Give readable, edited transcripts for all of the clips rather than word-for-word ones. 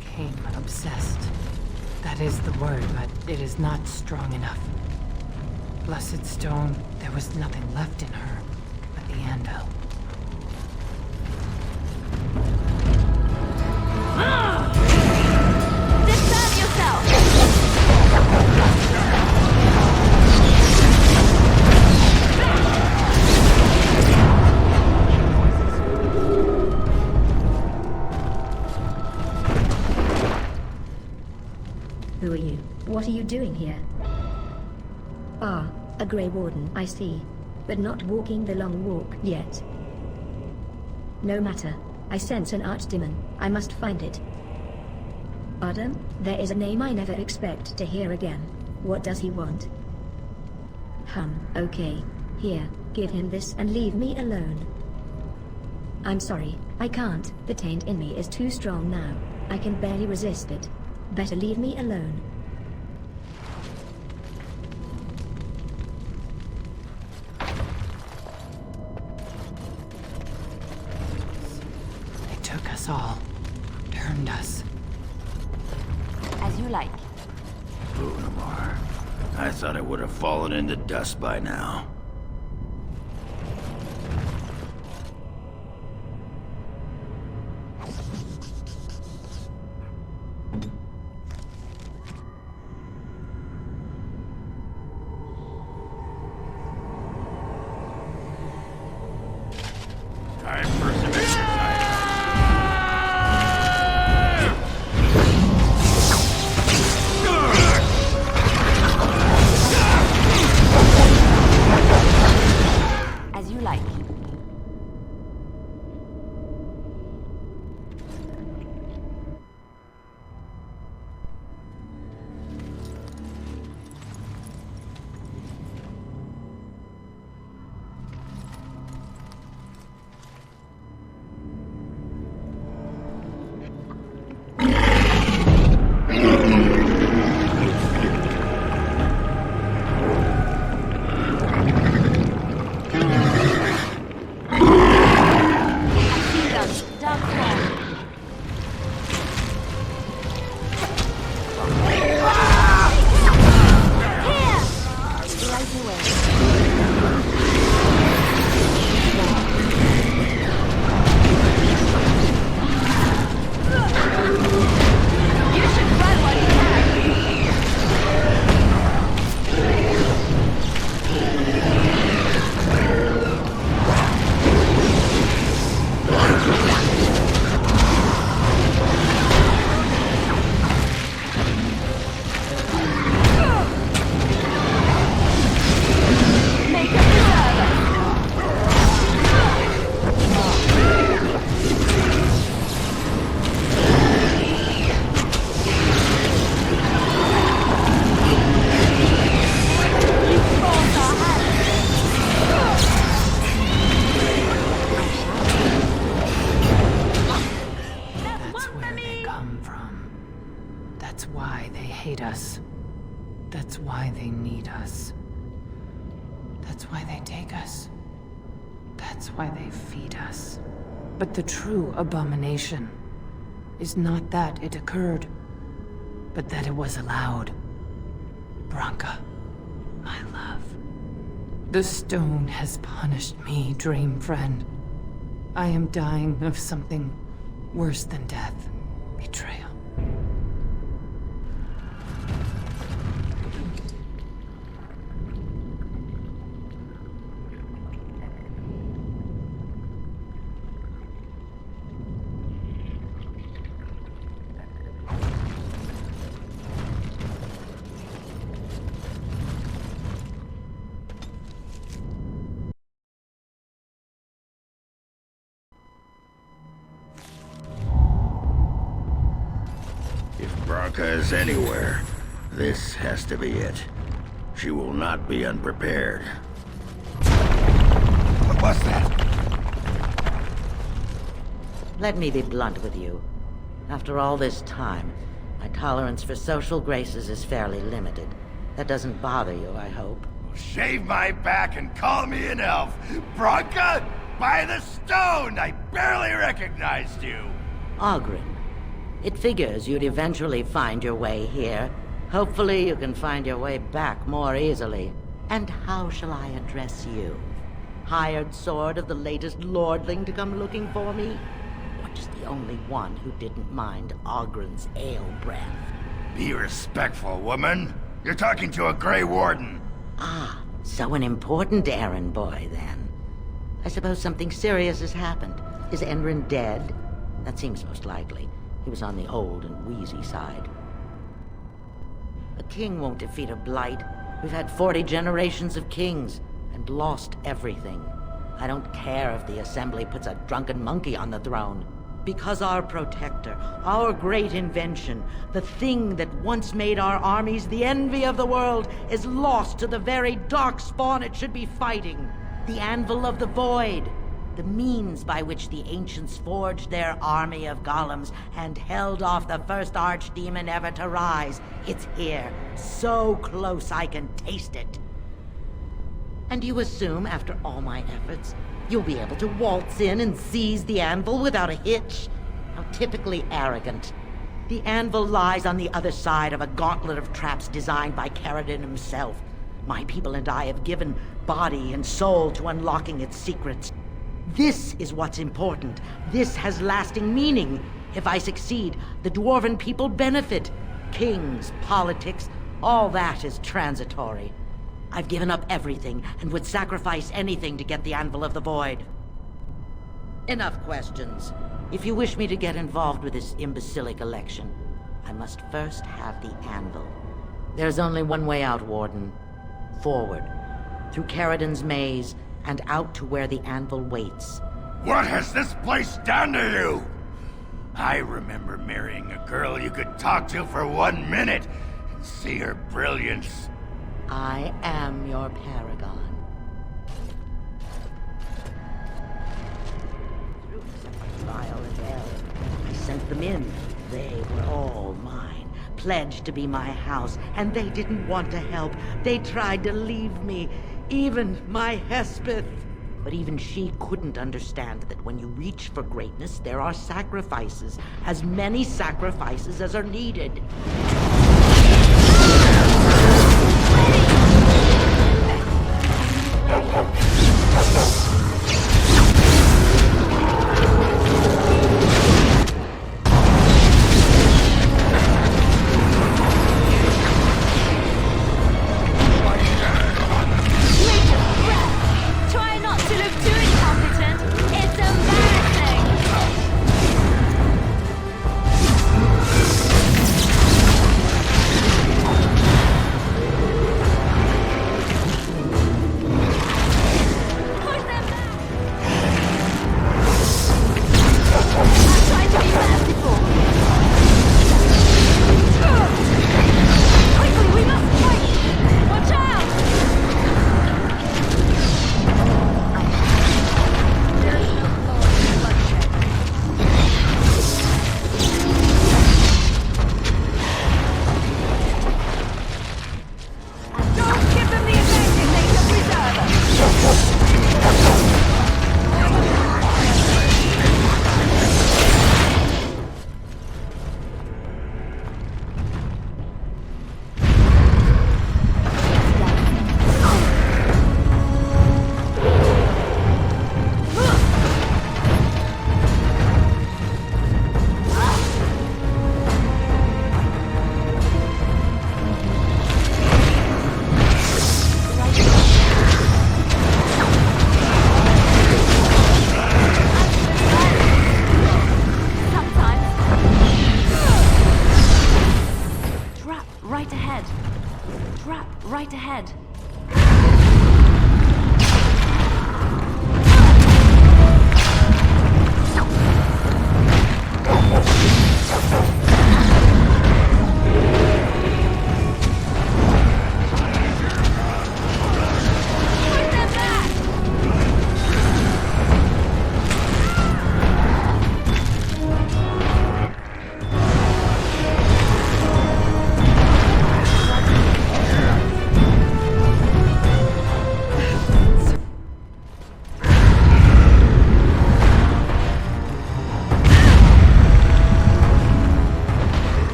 became obsessed. That is the word, but it is not strong enough. Blessed stone, there was nothing left in her but the anvil. Defend yourself! Who are you? What are you doing here? Ah, a Grey Warden, I see. But not walking the long walk yet. No matter. I sense an archdemon. I must find it. Pardon? There is a name I never expect to hear again. What does he want? Okay. Here, give him this and leave me alone. I'm sorry, I can't. The taint in me is too strong now. I can barely resist it. Better leave me alone. They took us all. Turned us. As you like. Lunamar. I thought it would have fallen into dust by now. Time for some exercise. As you like. That's why they hate us. That's why they need us. That's why they take us. That's why they feed us. But the true abomination is not that it occurred, but that it was allowed. Branka, my love. The stone has punished me, dream friend. I am dying of something worse than death. Betrayal. Branka is anywhere. This has to be it. She will not be unprepared. What was that? Let me be blunt with you. After all this time, my tolerance for social graces is fairly limited. That doesn't bother you, I hope. Shave my back and call me an elf. Branka, by the stone! I barely recognized you. Ogren, It figures you'd eventually find your way here. Hopefully you can find your way back more easily. And how shall I address you? Hired sword of the latest lordling to come looking for me? Or just the only one who didn't mind Ogren's ale breath? Be respectful, woman. You're talking to a Grey Warden. Ah, so an important errand boy, then. I suppose something serious has happened. Is Enrin dead? That seems most likely. He was on the old and wheezy side. A king won't defeat a blight. We've had 40 generations of kings, and lost everything. I don't care if the Assembly puts a drunken monkey on the throne. Because our protector, our great invention, the thing that once made our armies the envy of the world, is lost to the very dark spawn it should be fighting. The Anvil of the Void. The means by which the ancients forged their army of golems and held off the first archdemon ever to rise. It's here, so close I can taste it. And you assume, after all my efforts, you'll be able to waltz in and seize the anvil without a hitch? How typically arrogant. The anvil lies on the other side of a gauntlet of traps designed by Caradon himself. My people and I have given body and soul to unlocking its secrets. This is what's important. This has lasting meaning. If I succeed, the Dwarven people benefit. Kings, politics, all that is transitory. I've given up everything and would sacrifice anything to get the Anvil of the Void. Enough questions. If you wish me to get involved with this imbecilic election, I must first have the Anvil. There's only one way out, Warden. Forward. Through Caradon's maze, and out to where the Anvil waits. What has this place done to you? I remember marrying a girl you could talk to for 1 minute and see her brilliance. I am your paragon. Through such trial and error, I sent them in. They were all mine, pledged to be my house, and they didn't want to help. They tried to leave me. Even my Hespeth. But even she couldn't understand that when you reach for greatness, there are sacrifices. As many sacrifices as are needed.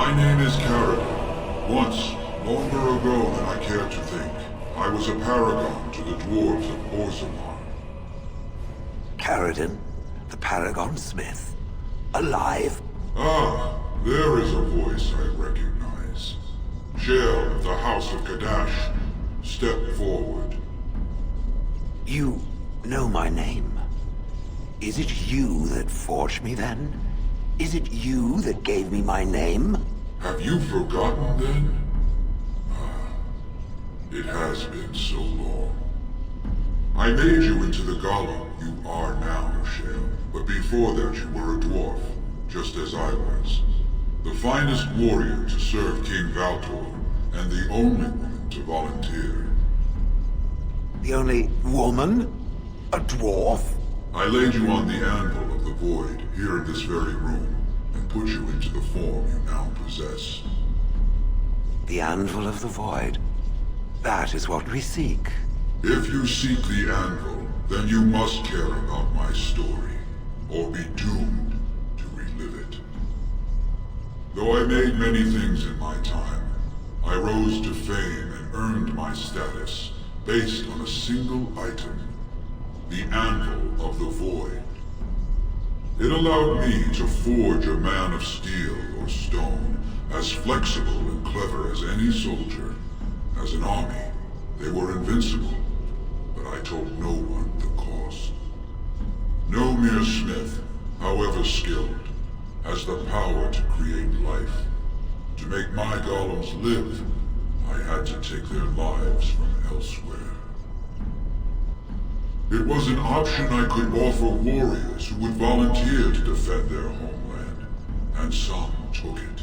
My name is Carradine. Once, longer ago than I care to think, I was a paragon to the dwarves of Orzammar. Carradine, the Paragon Smith. Alive? Ah, there is a voice I recognize. Shale of the House of Kadash. Step forward. You know my name. Is it you that forged me then? Is it you that gave me my name? Have you forgotten then? Ah, it has been so long. I made you into the golem you are now, Shale. But before that you were a dwarf, just as I was. The finest warrior to serve King Valtor, and the only woman to volunteer. The only woman? A dwarf? I laid you on the anvil of the void, here in this very room, and put you into the form you now possess. The Anvil of the Void. That is what we seek. If you seek the anvil, then you must care about my story, or be doomed to relive it. Though I made many things in my time, I rose to fame and earned my status based on a single item. The Anvil of the Void. It allowed me to forge a man of steel or stone, as flexible and clever as any soldier. As an army, they were invincible, but I told no one the cost. No mere smith, however skilled, has the power to create life. To make my golems live, I had to take their lives from elsewhere. It was an option I could offer warriors who would volunteer to defend their homeland, and some took it.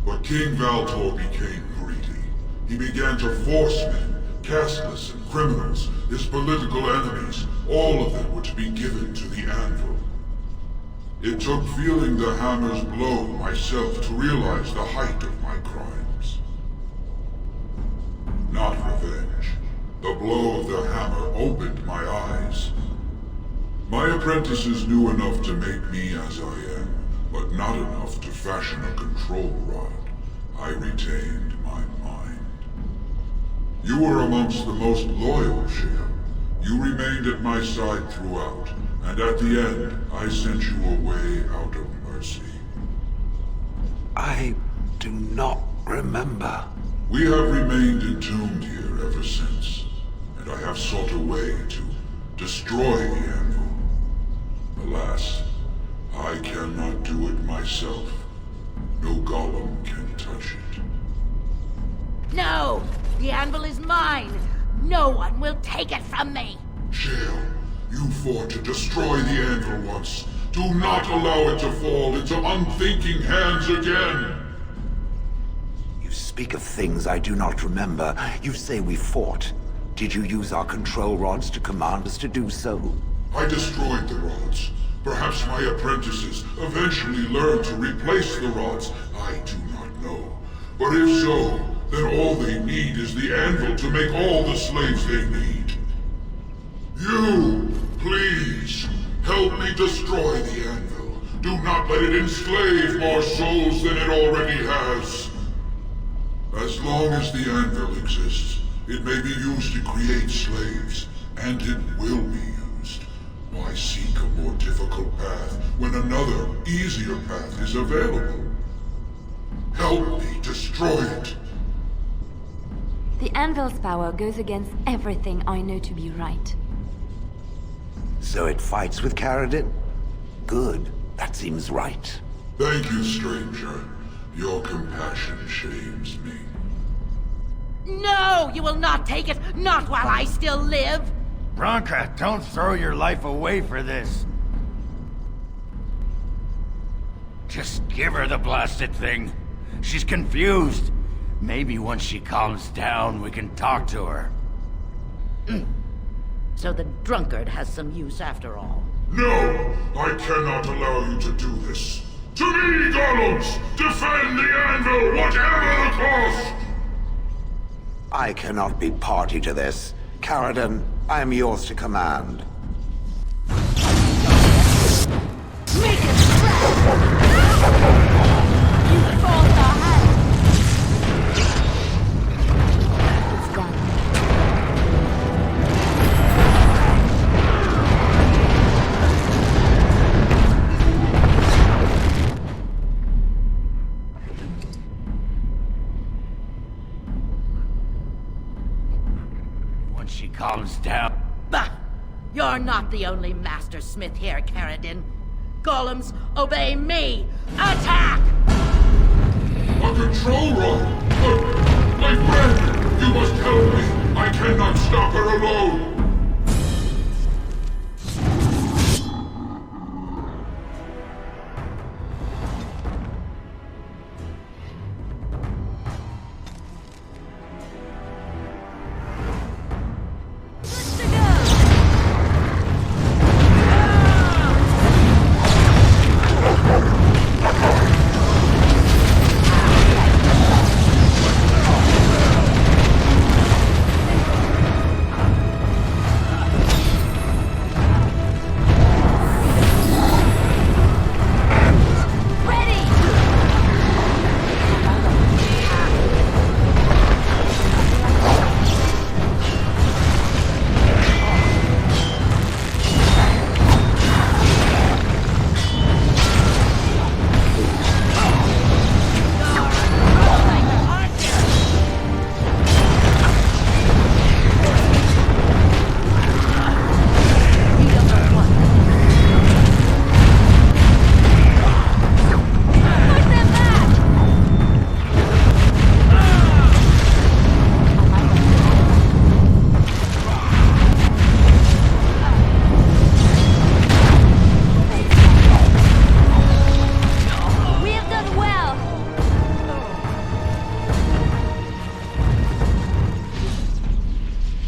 But King Valtor became greedy. He began to force men, casteless and criminals, his political enemies, all of them were to be given to the anvil. It took feeling the hammer's blow myself to realize the height of my crimes. Not revenge. The blow of the hammer opened my eyes. My apprentices knew enough to make me as I am, but not enough to fashion a control rod. I retained my mind. You were amongst the most loyal, Shale. You remained at my side throughout, and at the end, I sent you away out of mercy. I do not remember. We have remained entombed here ever since. And I have sought a way to destroy the anvil. Alas, I cannot do it myself. No golem can touch it. No! The anvil is mine! No one will take it from me! Shale, you fought to destroy the anvil once. Do not allow it to fall into unthinking hands again! You speak of things I do not remember. You say we fought. Did you use our control rods to command us to do so? I destroyed the rods. Perhaps my apprentices eventually learned to replace the rods. I do not know. But if so, then all they need is the anvil to make all the slaves they need. You, please, help me destroy the anvil. Do not let it enslave more souls than it already has. As long as the anvil exists, it may be used to create slaves, and it will be used. Why seek a more difficult path when another, easier path is available? Help me destroy it! The anvil's power goes against everything I know to be right. So it fights with Carradine? Good. That seems right. Thank you, stranger. Your compassion shames me. No! You will not take it! Not while I still live! Branka, don't throw your life away for this. Just give her the blasted thing. She's confused. Maybe once she calms down, we can talk to her. So the drunkard has some use after all. No! I cannot allow you to do this. To me, golems! Defend the anvil, whatever the cost! I cannot be party to this. Carradine, I am yours to command. Make it strike! You fall calms down. Bah! You're not the only master smith here, Caradin. Golems, obey me! Attack! A control rod! My friend! You must help me! I cannot stop her alone!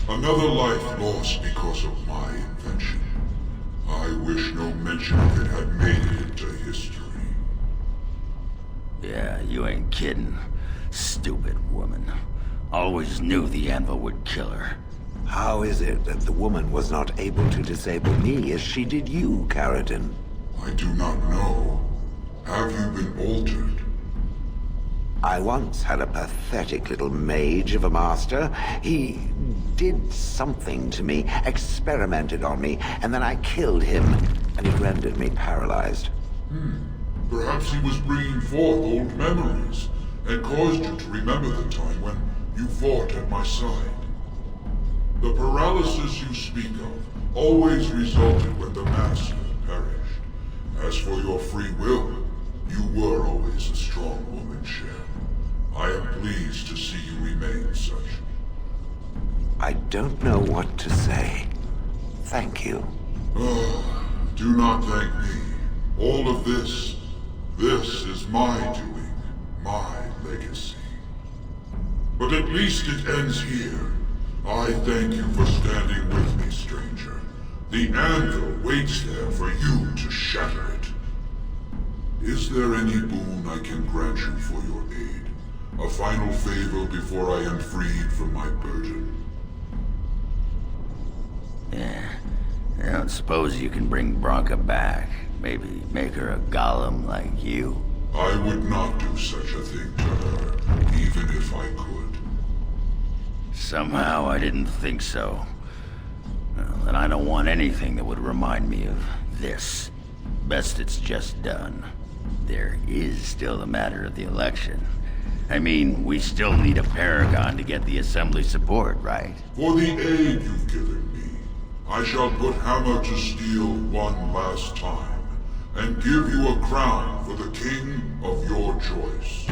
Another life lost because of my invention. I wish no mention of it had made it into history. Yeah, you ain't kidding. Stupid woman. Always knew the anvil would kill her. How is it that the woman was not able to disable me as she did you, Caradin? I do not know. Have you been altered? I once had a pathetic little mage of a master. He did something to me, experimented on me, and then I killed him, and it rendered me paralyzed. Perhaps he was bringing forth old memories, and caused you to remember the time when you fought at my side. The paralysis you speak of always resulted when the Master perished. As for your free will, you were always a strong woman, Shell. I am pleased to see you remain such. I don't know what to say. Thank you. Do not thank me. All of this is my doing, my legacy. But at least it ends here. I thank you for standing with me, stranger. The anvil waits there for you to shatter it. Is there any boon I can grant you for your aid? A final favor before I am freed from my burden? Yeah. I don't suppose you can bring Bronca back. Maybe make her a golem like you. I would not do such a thing to her, even if I could. Somehow I didn't think so. Well, and I don't want anything that would remind me of this. Best it's just done. There is still the matter of the election. I mean, we still need a paragon to get the Assembly support, right? For the aid you've given me, I shall put hammer to steel one last time, and give you a crown for the king of your choice.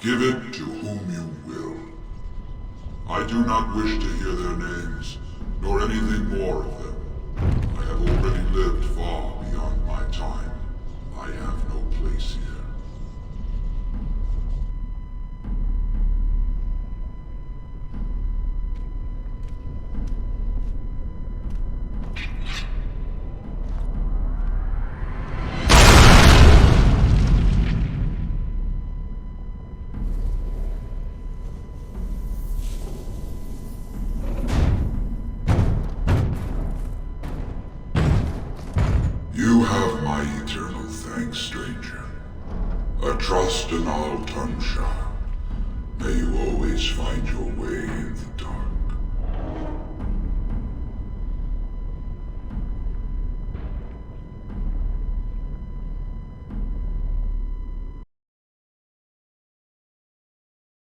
Give it to whom you will. I do not wish to hear their names, nor anything more of them. I have already lived far beyond my time. I have no place here. trust in Al Tunsha. May you always find